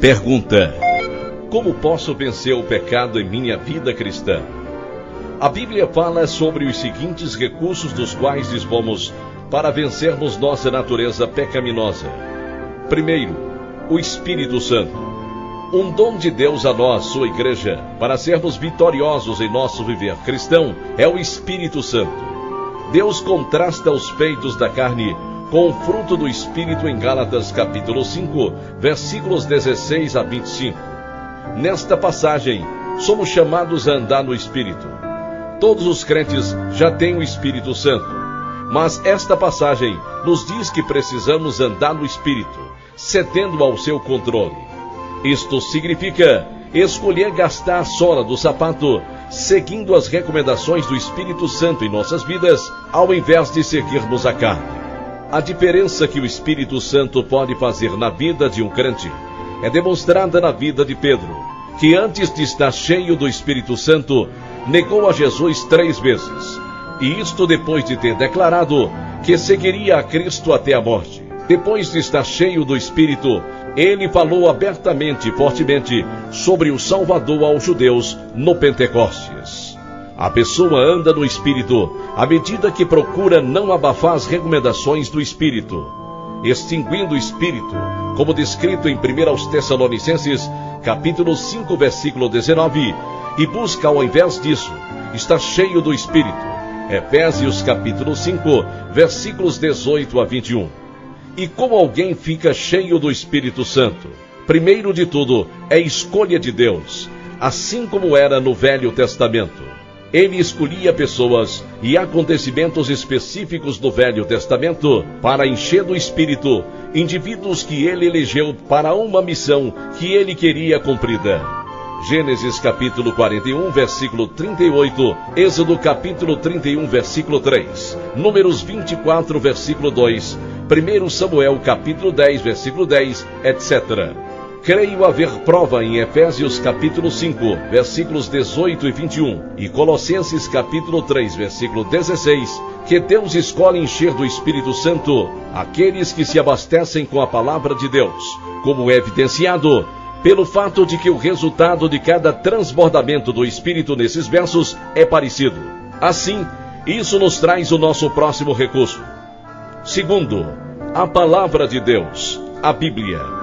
Pergunta: como posso vencer o pecado em minha vida cristã? A Bíblia fala sobre os seguintes recursos dos quais dispomos para vencermos nossa natureza pecaminosa. Primeiro, o Espírito Santo. Um dom de Deus a nós, sua igreja, para sermos vitoriosos em nosso viver cristão, é o Espírito Santo. Deus contrasta os feitos da carne com o fruto do Espírito em Gálatas capítulo 5, versículos 16 a 25. Nesta passagem, somos chamados a andar no Espírito. Todos os crentes já têm o Espírito Santo, mas esta passagem nos diz que precisamos andar no Espírito, cedendo ao seu controle. Isto significa escolher gastar a sola do sapato, seguindo as recomendações do Espírito Santo em nossas vidas, ao invés de seguirmos a carne. A diferença que o Espírito Santo pode fazer na vida de um crente é demonstrada na vida de Pedro, que antes de estar cheio do Espírito Santo, negou a Jesus 3 vezes. E isto depois de ter declarado que seguiria a Cristo até a morte. Depois de estar cheio do Espírito, ele falou abertamente e fortemente sobre o Salvador aos judeus no Pentecostes. A pessoa anda no Espírito à medida que procura não abafar as recomendações do Espírito, extinguindo o Espírito, como descrito em 1 Tessalonicenses, capítulo 5, versículo 19, e busca, ao invés disso, estar cheio do Espírito. Efésios, capítulo 5, versículos 18 a 21. E como alguém fica cheio do Espírito Santo? Primeiro de tudo, é escolha de Deus, assim como era no Velho Testamento. Ele escolhia pessoas e acontecimentos específicos do Velho Testamento para encher do Espírito indivíduos que ele elegeu para uma missão que ele queria cumprida. Gênesis capítulo 41, versículo 38, Êxodo capítulo 31, versículo 3, Números 24, versículo 2, 1 Samuel capítulo 10, versículo 10, etc. Creio haver prova em Efésios capítulo 5, versículos 18 e 21, e Colossenses capítulo 3, versículo 16, que Deus escolhe encher do Espírito Santo aqueles que se abastecem com a palavra de Deus, como é evidenciado pelo fato de que o resultado de cada transbordamento do Espírito nesses versos é parecido. Assim, isso nos traz o nosso próximo recurso. Segundo, a palavra de Deus, a Bíblia.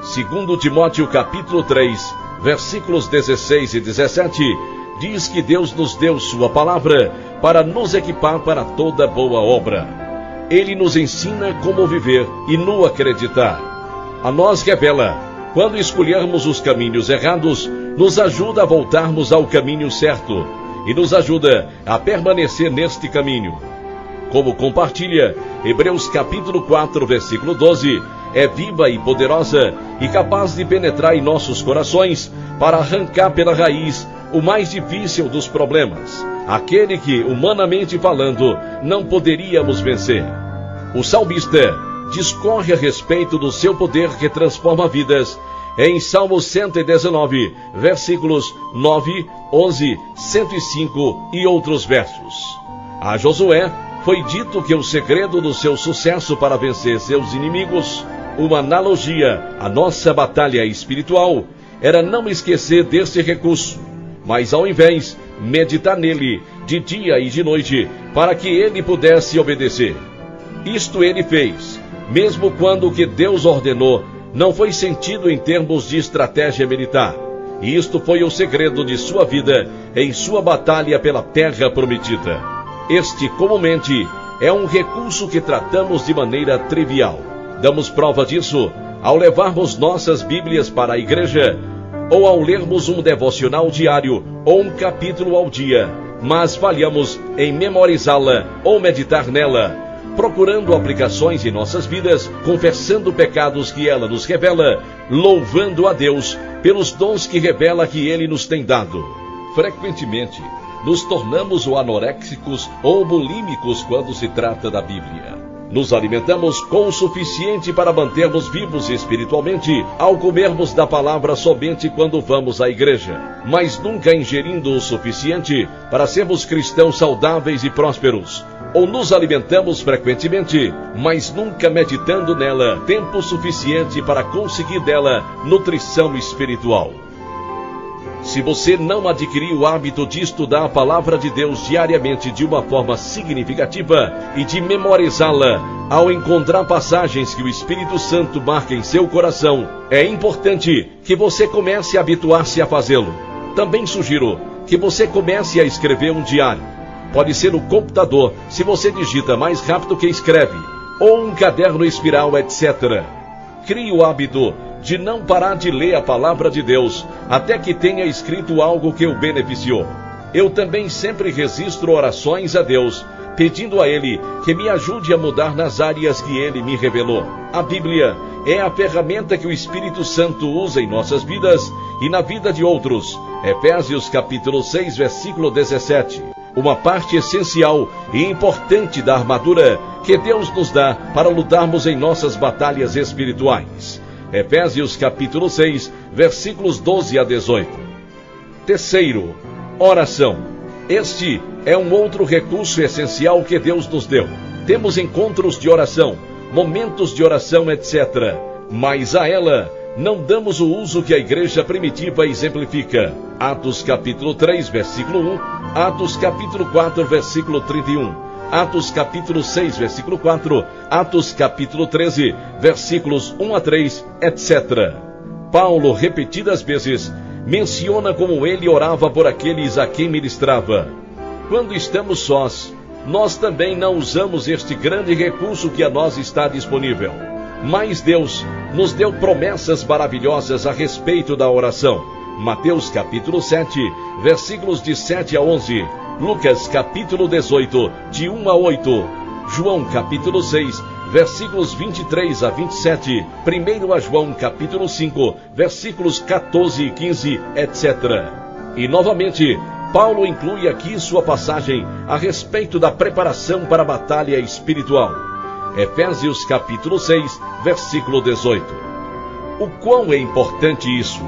Segundo Timóteo capítulo 3, versículos 16 e 17, diz que Deus nos deu sua palavra para nos equipar para toda boa obra. Ele nos ensina como viver e no acreditar. A nós revela, quando escolhermos os caminhos errados, nos ajuda a voltarmos ao caminho certo e nos ajuda a permanecer neste caminho. Como compartilha Hebreus capítulo 4, versículo 12, é viva e poderosa e capaz de penetrar em nossos corações para arrancar pela raiz o mais difícil dos problemas, aquele que, humanamente falando, não poderíamos vencer. O salmista discorre a respeito do seu poder que transforma vidas em Salmo 119, versículos 9, 11, 105 e outros versos. A Josué foi dito que o segredo do seu sucesso para vencer seus inimigos, uma analogia à nossa batalha espiritual, era não esquecer desse recurso, mas ao invés, meditar nele de dia e de noite, para que ele pudesse obedecer. Isto ele fez, mesmo quando o que Deus ordenou não foi sentido em termos de estratégia militar. E isto foi o segredo de sua vida em sua batalha pela terra prometida. Este, comumente, é um recurso que tratamos de maneira trivial. Damos prova disso ao levarmos nossas Bíblias para a igreja, ou ao lermos um devocional diário ou um capítulo ao dia, mas falhamos em memorizá-la ou meditar nela, procurando aplicações em nossas vidas, confessando pecados que ela nos revela, louvando a Deus pelos dons que revela que Ele nos tem dado. Frequentemente, nos tornamos ou anoréxicos ou bulímicos quando se trata da Bíblia. Nos alimentamos com o suficiente para mantermos vivos espiritualmente ao comermos da palavra somente quando vamos à igreja, mas nunca ingerindo o suficiente para sermos cristãos saudáveis e prósperos, ou nos alimentamos frequentemente, mas nunca meditando nela tempo suficiente para conseguir dela nutrição espiritual. Se você não adquirir o hábito de estudar a palavra de Deus diariamente de uma forma significativa e de memorizá-la, ao encontrar passagens que o Espírito Santo marca em seu coração, é importante que você comece a habituar-se a fazê-lo. Também sugiro que você comece a escrever um diário. Pode ser no computador, se você digita mais rápido que escreve, ou um caderno espiral, etc. Crie o hábito de não parar de ler a palavra de Deus até que tenha escrito algo que o beneficiou. Eu também sempre registro orações a Deus, pedindo a Ele que me ajude a mudar nas áreas que Ele me revelou. A Bíblia é a ferramenta que o Espírito Santo usa em nossas vidas e na vida de outros. Efésios capítulo 6, versículo 17. Uma parte essencial e importante da armadura que Deus nos dá para lutarmos em nossas batalhas espirituais. Efésios capítulo 6, versículos 12 a 18. Terceiro, oração. Este é um outro recurso essencial que Deus nos deu. Temos encontros de oração, momentos de oração, etc. Mas a ela não damos o uso que a igreja primitiva exemplifica. Atos capítulo 3, versículo 1, Atos capítulo 4, versículo 31. Atos capítulo 6, versículo 4, Atos capítulo 13, versículos 1 a 3, etc. Paulo, repetidas vezes, menciona como ele orava por aqueles a quem ministrava. Quando estamos sós, nós também não usamos este grande recurso que a nós está disponível. Mas Deus nos deu promessas maravilhosas a respeito da oração. Mateus capítulo 7, versículos de 7 a 11. Lucas capítulo 18, de 1 a 8, João capítulo 6, versículos 23 a 27, 1 João capítulo 5, versículos 14 e 15, etc. E novamente, Paulo inclui aqui sua passagem a respeito da preparação para a batalha espiritual. Efésios capítulo 6, versículo 18. O quão é importante isso?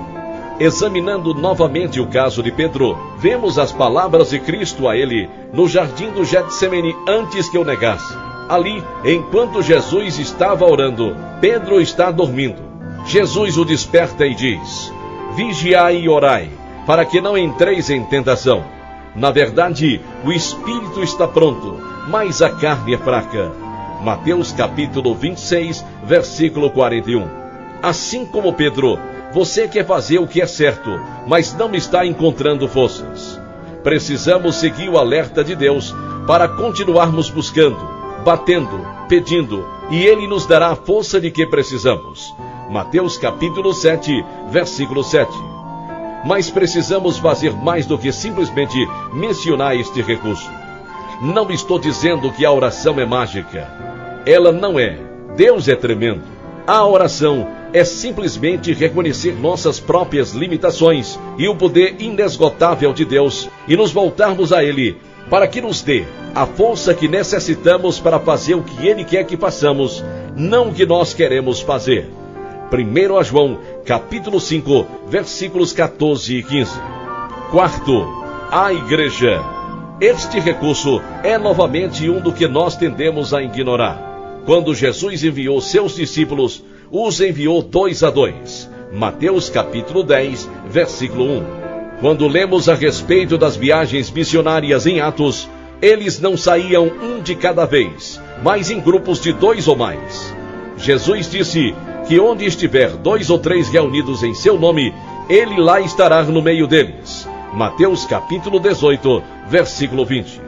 Examinando novamente o caso de Pedro, vemos as palavras de Cristo a ele no jardim do Getsemane antes que o negasse. Ali, enquanto Jesus estava orando, Pedro está dormindo. Jesus o desperta e diz: vigiai e orai, para que não entreis em tentação. Na verdade, o espírito está pronto, mas a carne é fraca. Mateus capítulo 26, versículo 41. Assim como Pedro, você quer fazer o que é certo, mas não está encontrando forças. Precisamos seguir o alerta de Deus para continuarmos buscando, batendo, pedindo, e Ele nos dará a força de que precisamos. Mateus capítulo 7, versículo 7. Mas precisamos fazer mais do que simplesmente mencionar este recurso. Não estou dizendo que a oração é mágica. Ela não é. Deus é tremendo. A oração é simplesmente reconhecer nossas próprias limitações e o poder inesgotável de Deus e nos voltarmos a Ele para que nos dê a força que necessitamos para fazer o que Ele quer que façamos, não o que nós queremos fazer. 1 João capítulo 5, versículos 14 e 15. Quarto, a igreja. Este recurso é novamente um do que nós tendemos a ignorar. Quando Jesus enviou seus discípulos, os enviou 2 a 2. Mateus capítulo 10, versículo 1. Quando lemos a respeito das viagens missionárias em Atos, eles não saíam um de cada vez, mas em grupos de 2 ou mais. Jesus disse que onde estiver 2 ou 3 reunidos em seu nome, Ele lá estará no meio deles. Mateus capítulo 18, versículo 20.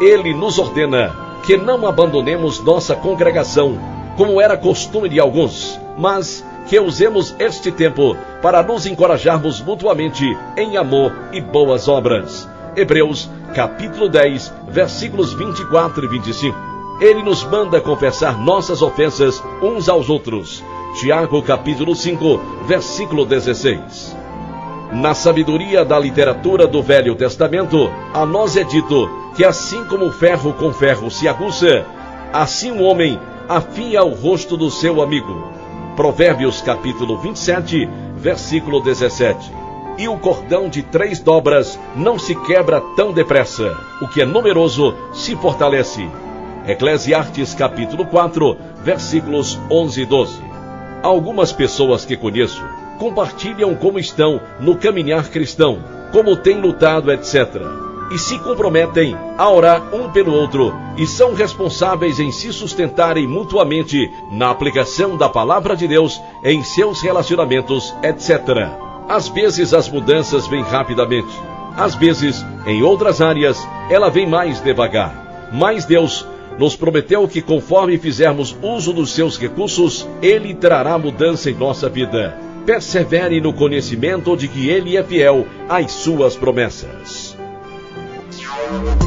Ele nos ordena que não abandonemos nossa congregação, como era costume de alguns, mas que usemos este tempo para nos encorajarmos mutuamente em amor e boas obras. Hebreus capítulo 10, versículos 24 e 25. Ele nos manda confessar nossas ofensas uns aos outros. Tiago capítulo 5, versículo 16. Na sabedoria da literatura do Velho Testamento, a nós é dito que assim como o ferro com ferro se aguça, assim o homem afia o rosto do seu amigo. Provérbios capítulo 27, versículo 17. e o cordão de 3 dobras não se quebra tão depressa. O que é numeroso se fortalece. Eclesiastes capítulo 4, versículos 11 e 12. Algumas pessoas que conheço compartilham como estão no caminhar cristão, como têm lutado, etc. E se comprometem a orar um pelo outro e são responsáveis em se sustentarem mutuamente na aplicação da palavra de Deus em seus relacionamentos, etc. Às vezes as mudanças vêm rapidamente. Às vezes, em outras áreas, ela vem mais devagar. Mas Deus nos prometeu que conforme fizermos uso dos seus recursos, Ele trará mudança em nossa vida. Persevere no conhecimento de que Ele é fiel às suas promessas.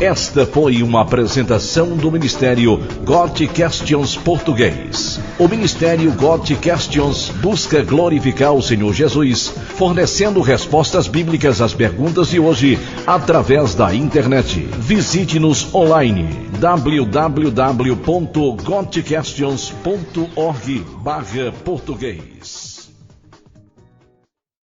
Esta foi uma apresentação do Ministério Got Questions Português. O Ministério Got Questions busca glorificar o Senhor Jesus, fornecendo respostas bíblicas às perguntas de hoje através da internet. Visite-nos online www.gotquestions.org/português.